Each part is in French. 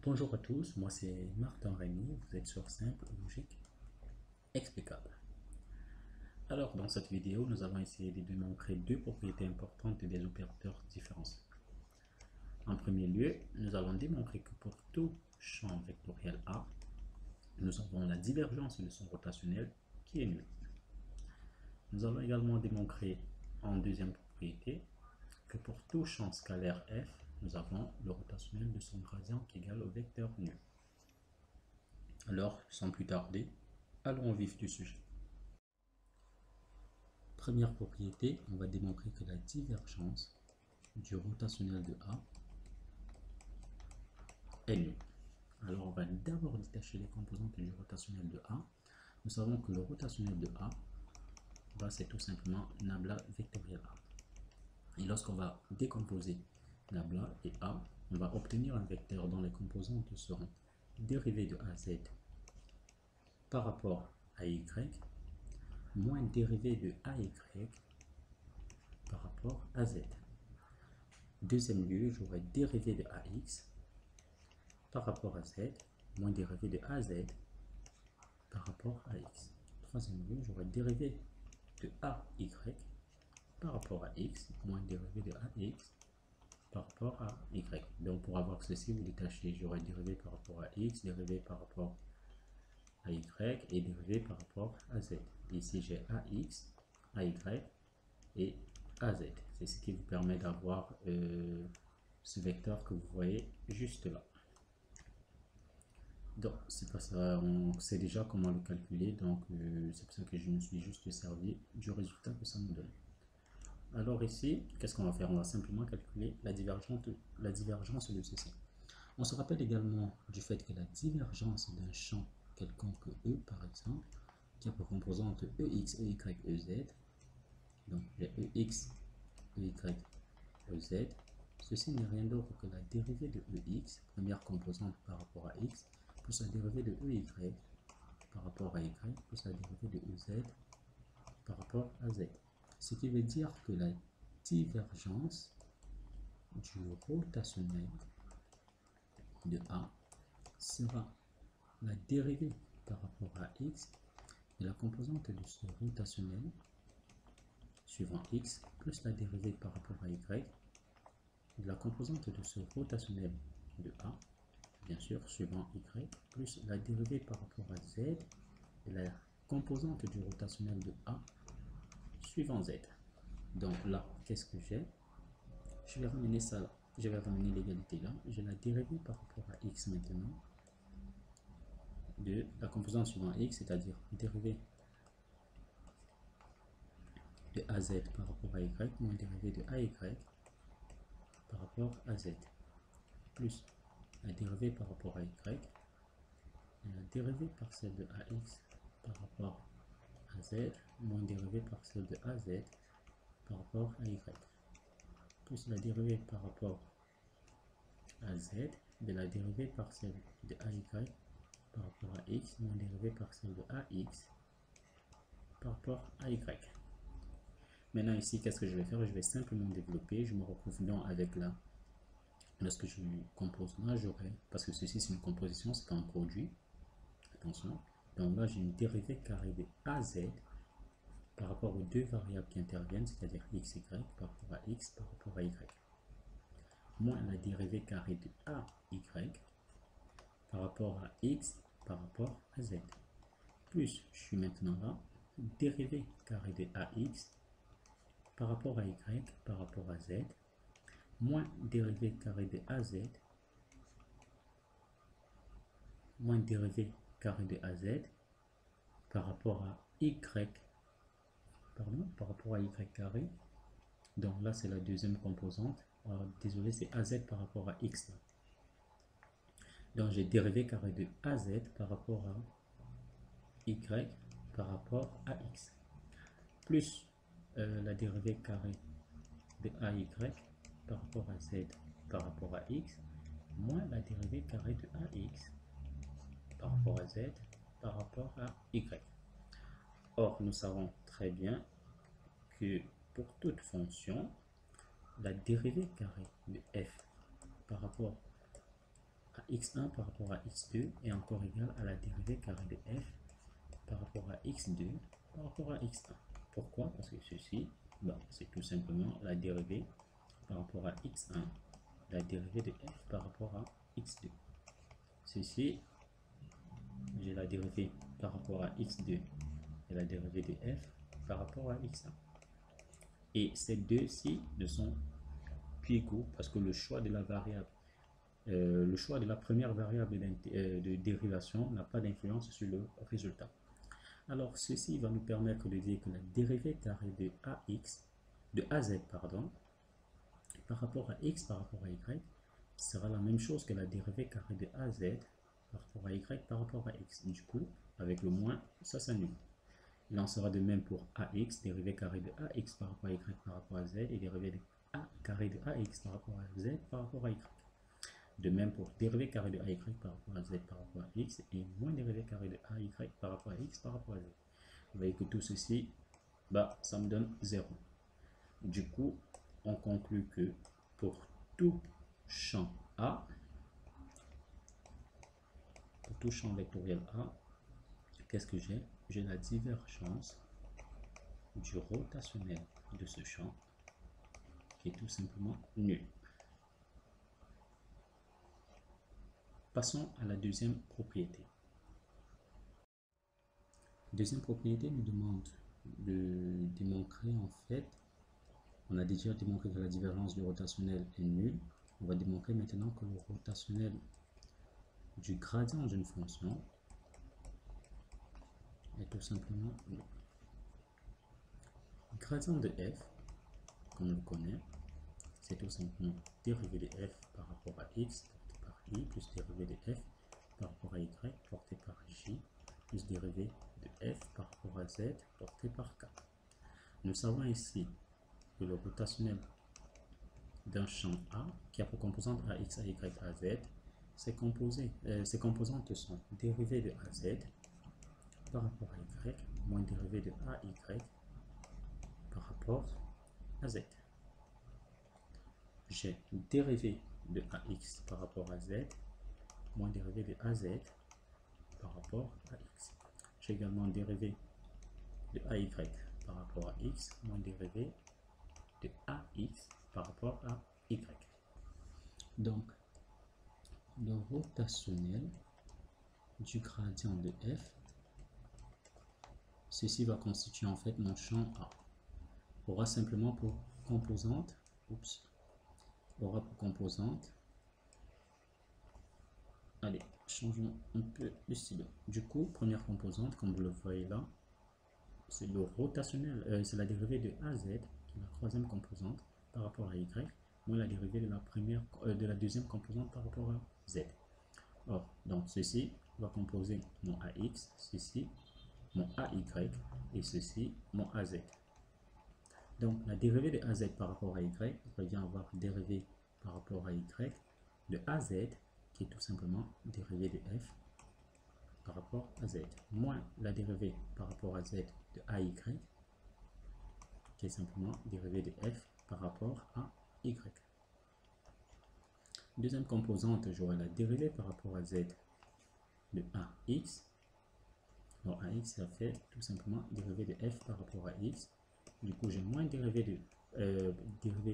Bonjour à tous, moi c'est Martin Rémy, vous êtes sur Simple Logique Explicable. Alors dans cette vidéo, nous allons essayer de démontrer deux propriétés importantes des opérateurs différenciés. En premier lieu, nous allons démontrer que pour tout champ vectoriel A, nous avons la divergence de son rotationnel qui est nulle. Nous allons également démontrer en deuxième propriété que pour tout champ scalaire f, nous avons le rotationnel de son gradient qui est égal au vecteur nul. Alors, sans plus tarder, allons au vif du sujet. Première propriété, on va démontrer que la divergence du rotationnel de A est nulle. Alors, on va d'abord détacher les composantes du rotationnel de A. Nous savons que le rotationnel de A, c'est tout simplement nabla vectoriel A. Et lorsqu'on va décomposer nabla et A, on va obtenir un vecteur dont les composantes seront dérivées de AZ par rapport à Y moins dérivée de AY par rapport à Z. Deuxième lieu, j'aurai dérivé de AX par rapport à Z moins dérivé de AZ par rapport à X. Troisième lieu, j'aurai dérivé de AY par rapport à X moins dérivé de AX par rapport à Y. Donc pour avoir ceci, vous détachez, j'aurai dérivé par rapport à X, dérivé par rapport à Y et dérivé par rapport à Z. Ici j'ai AX, AY et AZ. C'est ce qui vous permet d'avoir ce vecteur que vous voyez juste là. Donc c'est pas ça, on sait déjà comment le calculer, donc c'est pour ça que je me suis juste servi du résultat que ça nous donne. Alors ici, qu'est-ce qu'on va faire? On va simplement calculer la divergence de ceci. On se rappelle également du fait que la divergence d'un champ quelconque E, par exemple, qui a pour composante EX, EY, EZ, donc les EX, EY, EZ, ceci n'est rien d'autre que la dérivée de EX, première composante par rapport à X, plus la dérivée de EY par rapport à Y, plus la dérivée de EZ par rapport à Z. Ce qui veut dire que la divergence du rotationnel de A sera la dérivée par rapport à X de la composante de ce rotationnel suivant X plus la dérivée par rapport à Y de la composante de ce rotationnel de A, bien sûr, suivant Y, plus la dérivée par rapport à Z de la composante du rotationnel de A suivant Z. Donc là, qu'est-ce que j'ai? Je vais ramener ça là. Je vais ramener l'égalité là. J'ai la dérivée par rapport à X maintenant de la composante suivant X, c'est-à-dire dérivée de AZ par rapport à Y moins dérivée de AY par rapport à Z, plus la dérivée par rapport à Y et la dérivée partielle de AX par rapport à Z moins dérivée partielle de AZ par rapport à Y, plus la dérivée par rapport à Z de la dérivée partielle de AY par rapport à X moins dérivée partielle de AX par rapport à Y. Maintenant ici, qu'est-ce que je vais faire? Je vais simplement développer. Je me retrouve donc avec là. Lorsque je compose là, j'aurai, parce que ceci c'est une composition, c'est pas un produit. Attention. Donc là, j'ai une dérivée carrée de AZ par rapport aux deux variables qui interviennent, c'est-à-dire x, y, par rapport à x, par rapport à y. Moins la dérivée carrée de AY par rapport à x, par rapport à z. Plus, je suis maintenant là, dérivée carrée de AX par rapport à y, par rapport à z, moins dérivée carrée de AZ, moins dérivée carré de AZ par rapport à Y, pardon, par rapport à Y carré. Donc là, c'est la deuxième composante. Alors, désolé, c'est AZ par rapport à X. Là. Donc, j'ai dérivé carré de AZ par rapport à Y par rapport à X. Plus la dérivée carrée de AY par rapport à Z par rapport à X, moins la dérivée carrée de AX par rapport à Z par rapport à Y. Or, nous savons très bien que pour toute fonction, la dérivée carrée de f par rapport à x1 par rapport à x2 est encore égal à la dérivée carrée de f par rapport à x2 par rapport à x1. Pourquoi? Parce que ceci, c'est tout simplement la dérivée par rapport à x1, la dérivée de f par rapport à x2. Ceci, j'ai la dérivée par rapport à x2 et la dérivée de f par rapport à x1. Et ces deux-ci ne sont plus égaux parce que le choix de la variable, le choix de la première variable de dérivation n'a pas d'influence sur le résultat. Alors, ceci va nous permettre de dire que la dérivée carrée de ax, de az, pardon, par rapport à x par rapport à y sera la même chose que la dérivée carrée de az par rapport à y par rapport à x. Du coup, avec le moins, ça s'annule. Il en sera de même pour ax, dérivée carrée de ax par rapport à y par rapport à z, et dérivée de a carré de ax par rapport à z par rapport à y. De même pour dérivée carrée de ay par rapport à z par rapport à x, et moins dérivée carrée de ay par rapport à x par rapport à z. Vous voyez que tout ceci, ça me donne 0. Du coup, on conclut que pour tout champ A, pour tout champ vectoriel A, qu'est-ce que j'ai? J'ai la divergence du rotationnel de ce champ qui est tout simplement nul. Passons à la deuxième propriété. Deuxième propriété nous demande de démontrer en fait, on a déjà démontré que la divergence du rotationnel est nulle. On va démontrer maintenant que le rotationnel du gradient d'une fonction est tout simplement nul. Le gradient de f, comme on le connaît, c'est tout simplement dérivée de f par rapport à x porté par i plus dérivée de f par rapport à y porté par j plus dérivée de f par rapport à z porté par k. Nous savons ici que le rotationnel d'un champ A qui a pour composante ax, ay, az, ses composantes sont dérivée de az par rapport à y moins dérivée de ay par rapport à z. J'ai dérivée de ax par rapport à z moins dérivée de az par rapport à x. J'ai également dérivé de ay par rapport à x moins dérivé de ax par rapport à y. Donc, le rotationnel du gradient de f, ceci va constituer en fait mon champ A. Aura simplement pour composante, allez, changeons un peu le stylo. Du coup, première composante, comme vous le voyez là, c'est le rotationnel, c'est la dérivée de az, qui est la troisième composante par rapport à y, moins la dérivée de la deuxième composante par rapport à z. Or, donc ceci va composer mon ax, ceci mon ay et ceci mon az. Donc la dérivée de az par rapport à y revient à avoir dérivée par rapport à y de az, qui est tout simplement dérivée de f par rapport à z, moins la dérivée par rapport à z de ay, qui est simplement dérivée de f par rapport à y. Deuxième composante, j'aurai la dérivée par rapport à z de ax. Alors ax, ça fait tout simplement dérivée de f par rapport à x. Du coup, j'ai moins dérivée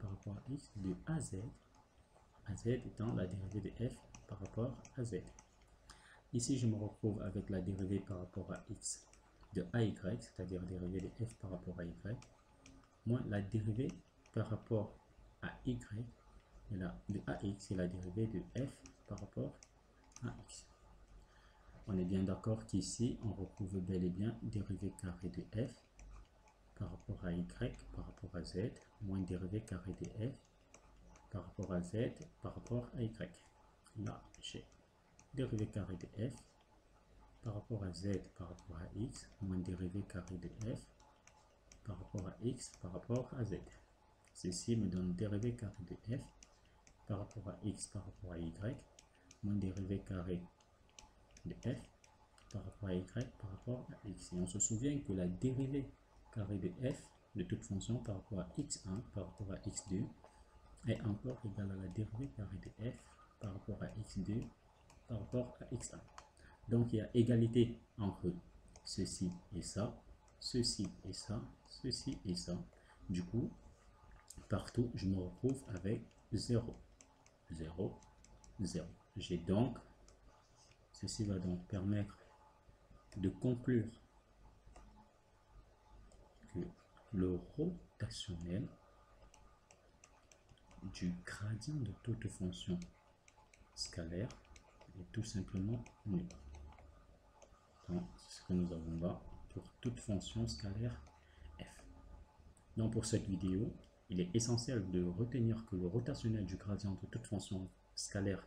par rapport à x de az, az étant la dérivée de f par rapport à z. Ici, je me retrouve avec la dérivée par rapport à x de ay, c'est-à-dire dérivée de f par rapport à y, moins la dérivée par rapport à y de ax et la dérivée de f par rapport à x. On est bien d'accord qu'ici, on retrouve bel et bien dérivée carrée de f par rapport à y par rapport à z, moins dérivée carrée de f par rapport à z par rapport à y. Là, j'ai dérivée carrée de f par rapport à z par rapport à x, moins dérivée carrée de f par rapport à x par rapport à z. Ceci me donne dérivée carrée de f par rapport à x par rapport à y, moins dérivée carrée de f par rapport à y par rapport à x. Et on se souvient que la dérivée carrée de f de toute fonction par rapport à x1 par rapport à x2 est encore égale à la dérivée carrée de f par rapport à x2 par rapport à x1. Donc il y a égalité entre ceci et ça, ceci et ça, ceci et ça. Du coup, partout, je me retrouve avec 0, 0, 0. J'ai donc, ceci va donc permettre de conclure que le rotationnel du gradient de toute fonction scalaire est tout simplement nul. Donc, c'est ce que nous avons là pour toute fonction scalaire f. Donc, pour cette vidéo, il est essentiel de retenir que le rotationnel du gradient de toute fonction scalaire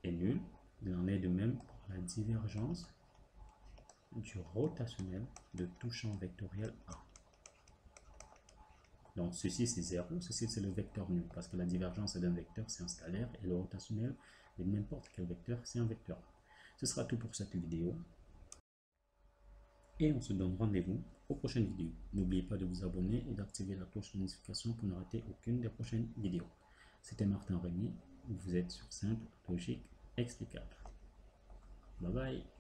est nul. Il en est de même pour la divergence du rotationnel de tout champ vectoriel A. Donc, ceci c'est 0, ceci c'est le vecteur nul, parce que la divergence d'un vecteur c'est un scalaire et le rotationnel de n'importe quel vecteur c'est un vecteur. Ce sera tout pour cette vidéo. Et on se donne rendez-vous aux prochaines vidéos. N'oubliez pas de vous abonner et d'activer la cloche de notification pour ne rater aucune des prochaines vidéos. C'était Martin Rémy. Vous êtes sur Simple, Logique, Explicable. Bye bye.